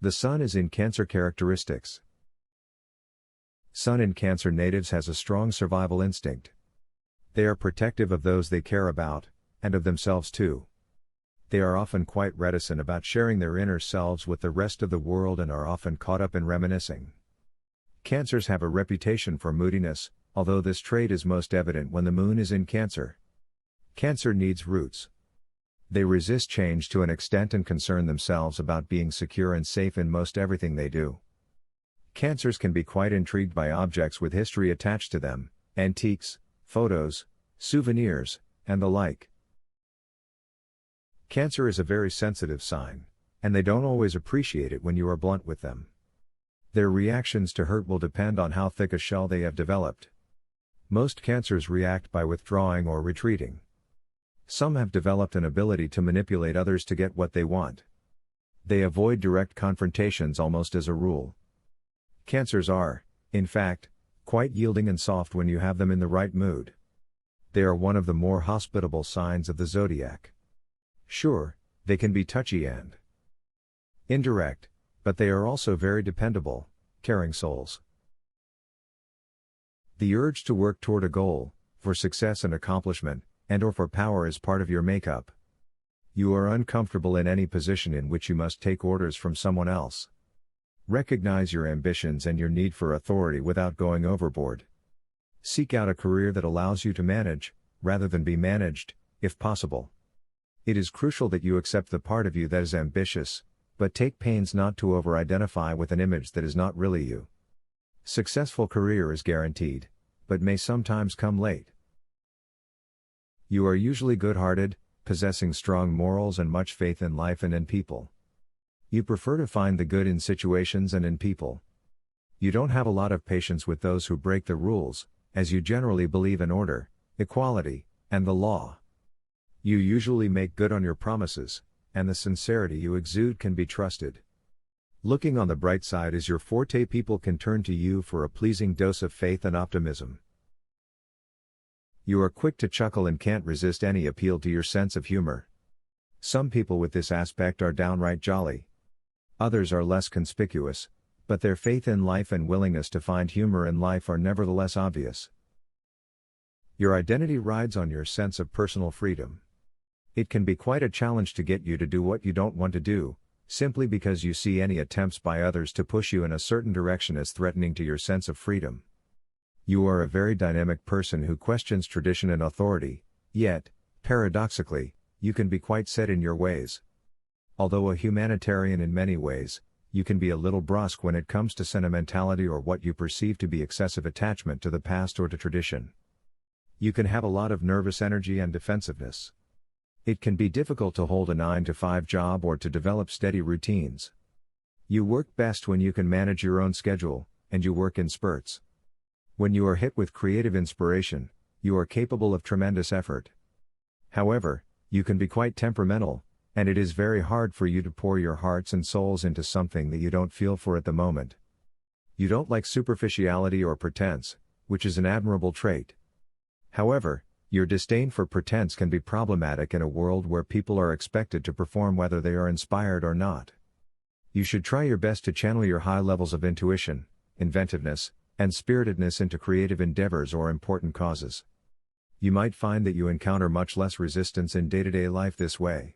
The Sun is in Cancer characteristics. Sun in Cancer natives has a strong survival instinct. They are protective of those they care about, and of themselves too. They are often quite reticent about sharing their inner selves with the rest of the world and are often caught up in reminiscing. Cancers have a reputation for moodiness, although this trait is most evident when the moon is in Cancer. Cancer needs roots. They resist change to an extent and concern themselves about being secure and safe in most everything they do. Cancers can be quite intrigued by objects with history attached to them, antiques, photos, souvenirs, and the like. Cancer is a very sensitive sign, and they don't always appreciate it when you are blunt with them. Their reactions to hurt will depend on how thick a shell they have developed. Most Cancers react by withdrawing or retreating. Some have developed an ability to manipulate others to get what they want. They avoid direct confrontations almost as a rule. Cancers are, in fact, quite yielding and soft when you have them in the right mood. They are one of the more hospitable signs of the zodiac. Sure, they can be touchy and indirect, but they are also very dependable, caring souls. The urge to work toward a goal, for success and accomplishment, and/or for power is part of your makeup. You are uncomfortable in any position in which you must take orders from someone else. Recognize your ambitions and your need for authority without going overboard. Seek out a career that allows you to manage, rather than be managed, if possible. It is crucial that you accept the part of you that is ambitious, but take pains not to over-identify with an image that is not really you. Successful career is guaranteed, but may sometimes come late. You are usually good-hearted, possessing strong morals and much faith in life and in people. You prefer to find the good in situations and in people. You don't have a lot of patience with those who break the rules, as you generally believe in order, equality, and the law. You usually make good on your promises, and the sincerity you exude can be trusted. Looking on the bright side is your forte. People can turn to you for a pleasing dose of faith and optimism. You are quick to chuckle and can't resist any appeal to your sense of humor. Some people with this aspect are downright jolly. Others are less conspicuous, but their faith in life and willingness to find humor in life are nevertheless obvious. Your identity rides on your sense of personal freedom. It can be quite a challenge to get you to do what you don't want to do, simply because you see any attempts by others to push you in a certain direction as threatening to your sense of freedom. You are a very dynamic person who questions tradition and authority, yet, paradoxically, you can be quite set in your ways. Although a humanitarian in many ways, you can be a little brusque when it comes to sentimentality or what you perceive to be excessive attachment to the past or to tradition. You can have a lot of nervous energy and defensiveness. It can be difficult to hold a 9-to-5 job or to develop steady routines. You work best when you can manage your own schedule, and you work in spurts. When you are hit with creative inspiration, you are capable of tremendous effort. However, you can be quite temperamental, and it is very hard for you to pour your hearts and souls into something that you don't feel for at the moment. You don't like superficiality or pretense, which is an admirable trait. However, your disdain for pretense can be problematic in a world where people are expected to perform whether they are inspired or not. You should try your best to channel your high levels of intuition, inventiveness, and spiritedness into creative endeavors or important causes. You might find that you encounter much less resistance in day-to-day life this way.